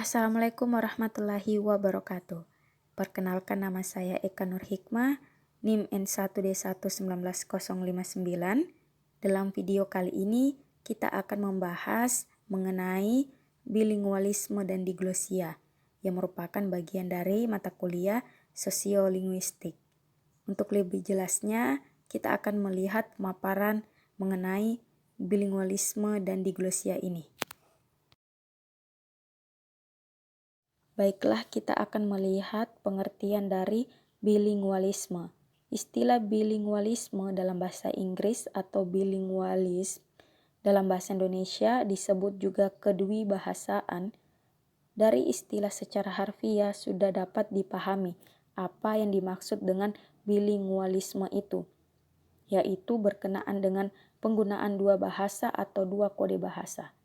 Assalamualaikum warahmatullahi wabarakatuh. Perkenalkan, nama saya Eka Nur Hikmah, NIM N1D11959. Dalam video kali ini kita akan membahas mengenai bilingualisme dan diglosia yang merupakan bagian dari mata kuliah sosiolinguistik. Untuk lebih jelasnya, kita akan melihat pemaparan mengenai bilingualisme dan diglosia ini. Baiklah, kita akan melihat pengertian dari bilingualisme. Istilah bilingualisme dalam bahasa Inggris atau bilingualisme dalam bahasa Indonesia disebut juga kedwibahasaan. Dari istilah secara harfiah sudah dapat dipahami apa yang dimaksud dengan bilingualisme itu, yaitu berkenaan dengan penggunaan dua bahasa atau dua kode bahasa.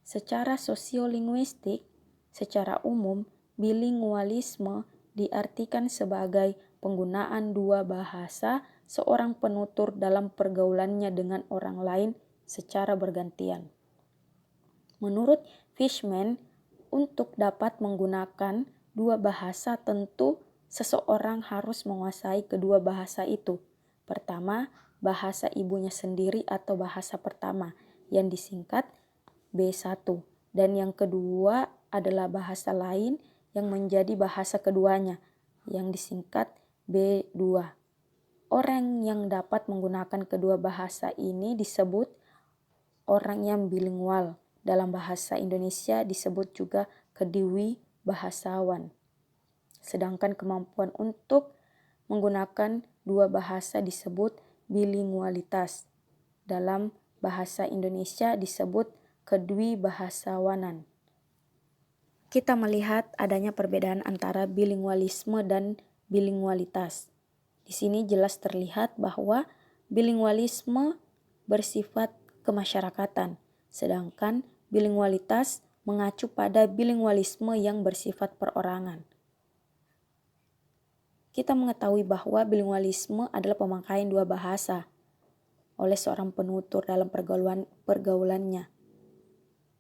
Secara sosiolinguistik, secara umum, bilingualisme diartikan sebagai penggunaan dua bahasa seorang penutur dalam pergaulannya dengan orang lain secara bergantian. Menurut Fishman, untuk dapat menggunakan dua bahasa tentu seseorang harus menguasai kedua bahasa itu. Pertama, bahasa ibunya sendiri atau bahasa pertama yang disingkat B1, dan yang kedua adalah bahasa lain yang menjadi bahasa keduanya yang disingkat B2. Orang yang dapat menggunakan kedua bahasa ini disebut orang yang bilingual. Dalam bahasa Indonesia disebut juga kedwi bahasawan. Sedangkan kemampuan untuk menggunakan dua bahasa disebut bilingualitas. Dalam bahasa Indonesia disebut kedwi bahasawanan. Kita melihat adanya perbedaan antara bilingualisme dan bilingualitas. Di sini jelas terlihat bahwa bilingualisme bersifat kemasyarakatan, sedangkan bilingualitas mengacu pada bilingualisme yang bersifat perorangan. Kita mengetahui bahwa bilingualisme adalah pemakaian dua bahasa oleh seorang penutur dalam pergaulannya.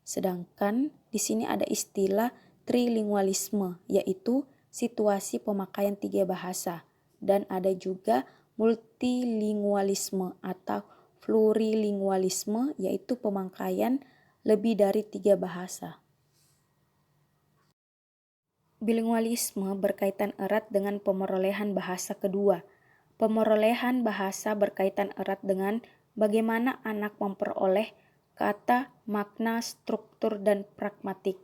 Sedangkan di sini ada istilah trilingualisme, yaitu situasi pemakaian tiga bahasa, dan ada juga multilingualisme atau plurilingualisme, yaitu pemakaian lebih dari tiga bahasa. Bilingualisme berkaitan erat dengan pemerolehan bahasa kedua. Pemerolehan bahasa berkaitan erat dengan bagaimana anak memperoleh kata, makna, struktur, dan pragmatik.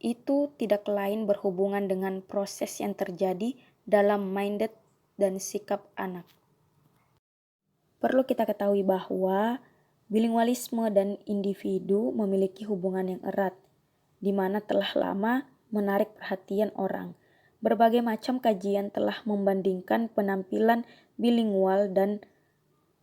Itu tidak lain berhubungan dengan proses yang terjadi dalam mindset dan sikap anak. Perlu kita ketahui bahwa bilingualisme dan individu memiliki hubungan yang erat, di mana telah lama menarik perhatian orang. Berbagai macam kajian telah membandingkan penampilan bilingual dan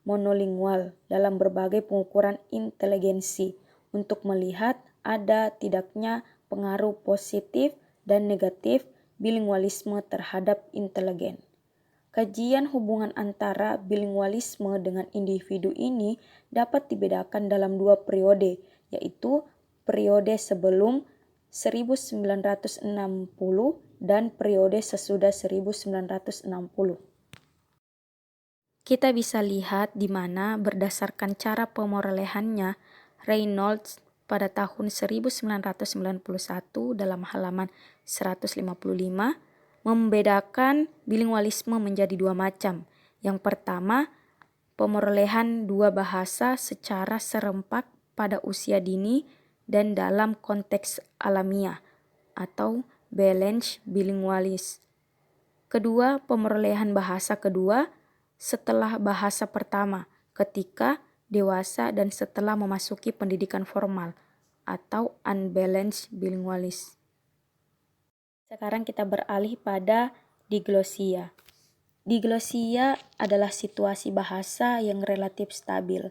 monolingual dalam berbagai pengukuran inteligensi untuk melihat ada tidaknya pengaruh positif dan negatif bilingualisme terhadap intelijen. Kajian hubungan antara bilingualisme dengan individu ini dapat dibedakan dalam dua periode, yaitu periode sebelum 1960 dan periode sesudah 1960. Kita bisa lihat di mana berdasarkan cara pemerolehannya, Reynolds pada tahun 1991 dalam halaman 155 membedakan bilingualisme menjadi dua macam. Yang pertama, pemerolehan dua bahasa secara serempak pada usia dini dan dalam konteks alamiah atau balanced bilingualis. Kedua, pemerolehan bahasa kedua setelah bahasa pertama ketika dewasa dan setelah memasuki pendidikan formal atau unbalanced bilingualis. Sekarang kita beralih pada diglosia. Diglosia adalah situasi bahasa yang relatif stabil,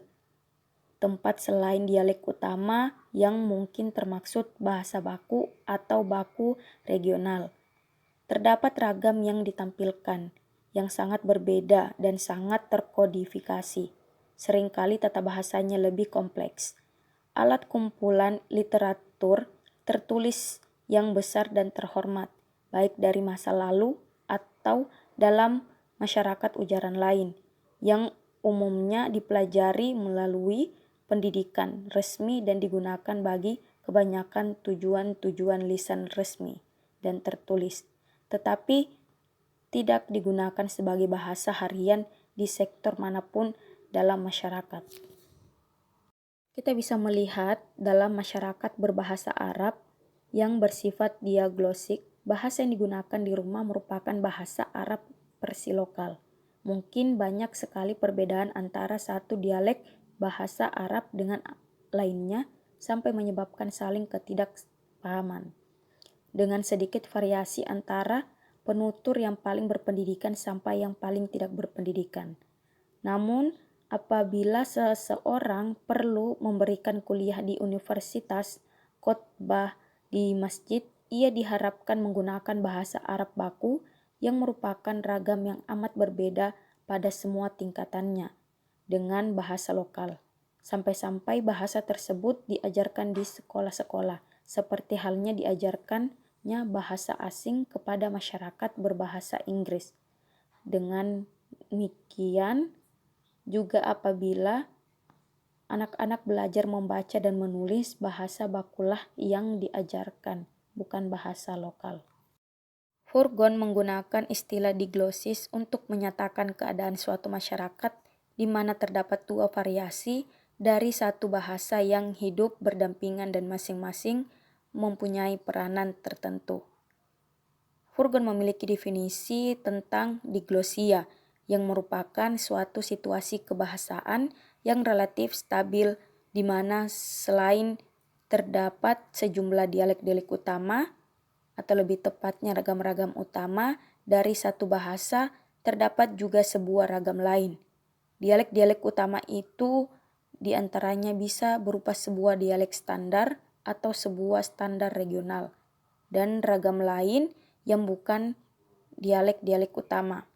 tempat selain dialek utama yang mungkin termaksud bahasa baku atau baku regional. Terdapat ragam yang ditampilkan, yang sangat berbeda dan sangat terkodifikasi. Seringkali tata bahasanya lebih kompleks. Alat kumpulan literatur tertulis yang besar dan terhormat, baik dari masa lalu atau dalam masyarakat ujaran lain, yang umumnya dipelajari melalui pendidikan resmi dan digunakan bagi kebanyakan tujuan-tujuan lisan resmi dan tertulis, tetapi tidak digunakan sebagai bahasa harian di sektor manapun dalam masyarakat. Kita bisa melihat dalam masyarakat berbahasa Arab yang bersifat diaglosik, bahasa yang digunakan di rumah merupakan bahasa Arab Persi lokal. Mungkin banyak sekali perbedaan antara satu dialek bahasa Arab dengan lainnya sampai menyebabkan saling ketidakpahaman. Dengan sedikit variasi antara penutur yang paling berpendidikan sampai yang paling tidak berpendidikan. Namun, apabila seseorang perlu memberikan kuliah di universitas, khotbah di masjid, ia diharapkan menggunakan bahasa Arab baku yang merupakan ragam yang amat berbeda pada semua tingkatannya dengan bahasa lokal. Sampai-sampai bahasa tersebut diajarkan di sekolah-sekolah, seperti halnya diajarkannya bahasa asing kepada masyarakat berbahasa Inggris. Dengan demikian, juga apabila anak-anak belajar membaca dan menulis, bahasa bakulah yang diajarkan, bukan bahasa lokal. Furgon menggunakan istilah diglosis untuk menyatakan keadaan suatu masyarakat di mana terdapat dua variasi dari satu bahasa yang hidup berdampingan dan masing-masing mempunyai peranan tertentu. Furgon memiliki definisi tentang diglosia, yang merupakan suatu situasi kebahasaan yang relatif stabil di mana selain terdapat sejumlah dialek-dialek utama, atau lebih tepatnya ragam-ragam utama dari satu bahasa, terdapat juga sebuah ragam lain. Dialek-dialek utama itu diantaranya bisa berupa sebuah dialek standar atau sebuah standar regional, dan ragam lain yang bukan dialek-dialek utama.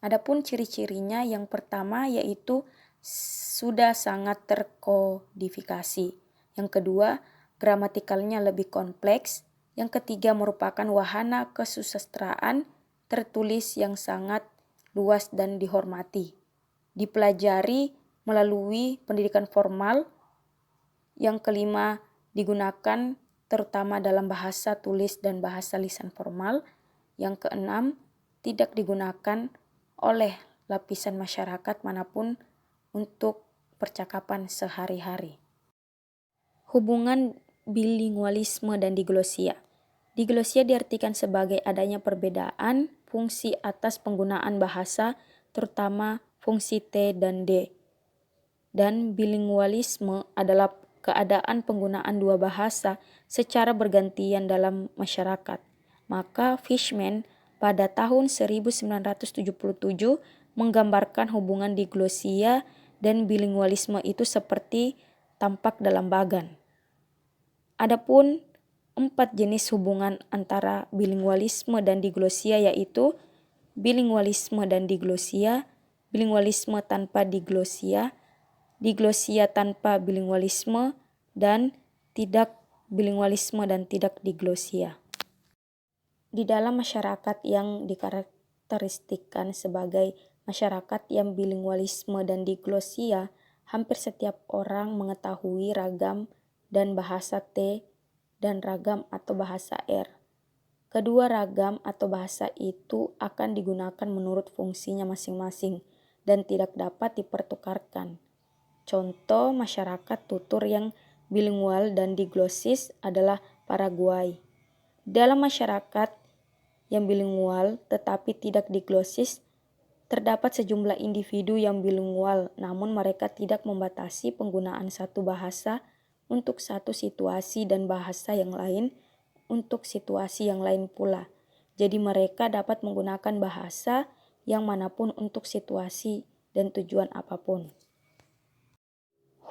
Adapun ciri-cirinya, yang pertama yaitu sudah sangat terkodifikasi. Yang kedua, gramatikalnya lebih kompleks. Yang ketiga, merupakan wahana kesusastraan tertulis yang sangat luas dan dihormati. Dipelajari melalui pendidikan formal. Yang kelima, digunakan terutama dalam bahasa tulis dan bahasa lisan formal. Yang keenam, tidak digunakan oleh lapisan masyarakat manapun untuk percakapan sehari-hari. Hubungan bilingualisme dan diglosia. Diglosia diartikan sebagai adanya perbedaan fungsi atas penggunaan bahasa, terutama fungsi T dan D. Dan bilingualisme adalah keadaan penggunaan dua bahasa secara bergantian dalam masyarakat. Maka Fishman pada tahun 1977 menggambarkan hubungan diglosia dan bilingualisme itu seperti tampak dalam bagan. Adapun 4 jenis hubungan antara bilingualisme dan diglosia yaitu bilingualisme dan diglosia, bilingualisme tanpa diglosia, diglosia tanpa bilingualisme, dan tidak bilingualisme dan tidak diglosia. Di dalam masyarakat yang dikarakteristikkan sebagai masyarakat yang bilingualisme dan diglosia, hampir setiap orang mengetahui ragam dan bahasa T dan ragam atau bahasa R. Kedua ragam atau bahasa itu akan digunakan menurut fungsinya masing-masing dan tidak dapat dipertukarkan. Contoh masyarakat tutur yang bilingual dan diglosis adalah Paraguay. Dalam masyarakat yang bilingual tetapi tidak diglosis, terdapat sejumlah individu yang bilingual, namun mereka tidak membatasi penggunaan satu bahasa untuk satu situasi dan bahasa yang lain untuk situasi yang lain pula. Jadi mereka dapat menggunakan bahasa yang manapun untuk situasi dan tujuan apapun.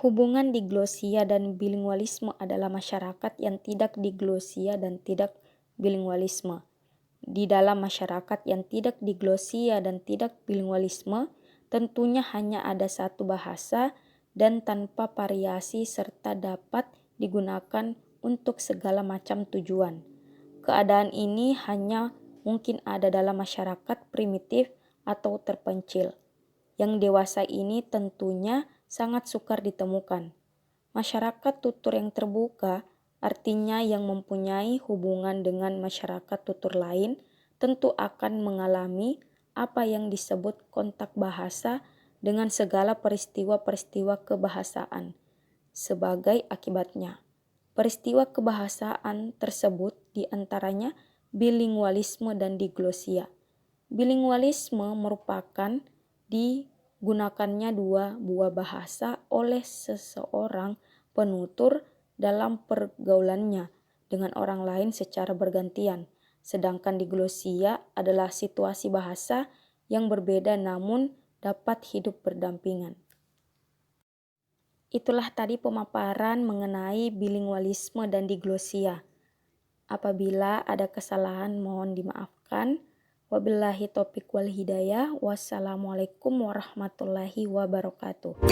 Hubungan diglosia dan bilingualisme adalah masyarakat yang tidak diglosia dan tidak bilingualisme. Di dalam masyarakat yang tidak diglosia dan tidak bilingualisme, tentunya hanya ada satu bahasa dan tanpa variasi serta dapat digunakan untuk segala macam tujuan. Keadaan ini hanya mungkin ada dalam masyarakat primitif atau terpencil. Yang dewasa ini tentunya sangat sukar ditemukan. Masyarakat tutur yang terbuka artinya yang mempunyai hubungan dengan masyarakat tutur lain tentu akan mengalami apa yang disebut kontak bahasa dengan segala peristiwa-peristiwa kebahasaan. Sebagai akibatnya, peristiwa kebahasaan tersebut diantaranya bilingualisme dan diglosia. Bilingualisme merupakan digunakannya dua buah bahasa oleh seseorang penutur dalam pergaulannya dengan orang lain secara bergantian. Sedangkan diglosia adalah situasi bahasa yang berbeda namun dapat hidup berdampingan. Itulah tadi pemaparan mengenai bilingualisme dan diglosia. Apabila ada kesalahan mohon dimaafkan. Wabillahi taufiq wal hidayah. Wassalamualaikum warahmatullahi wabarakatuh.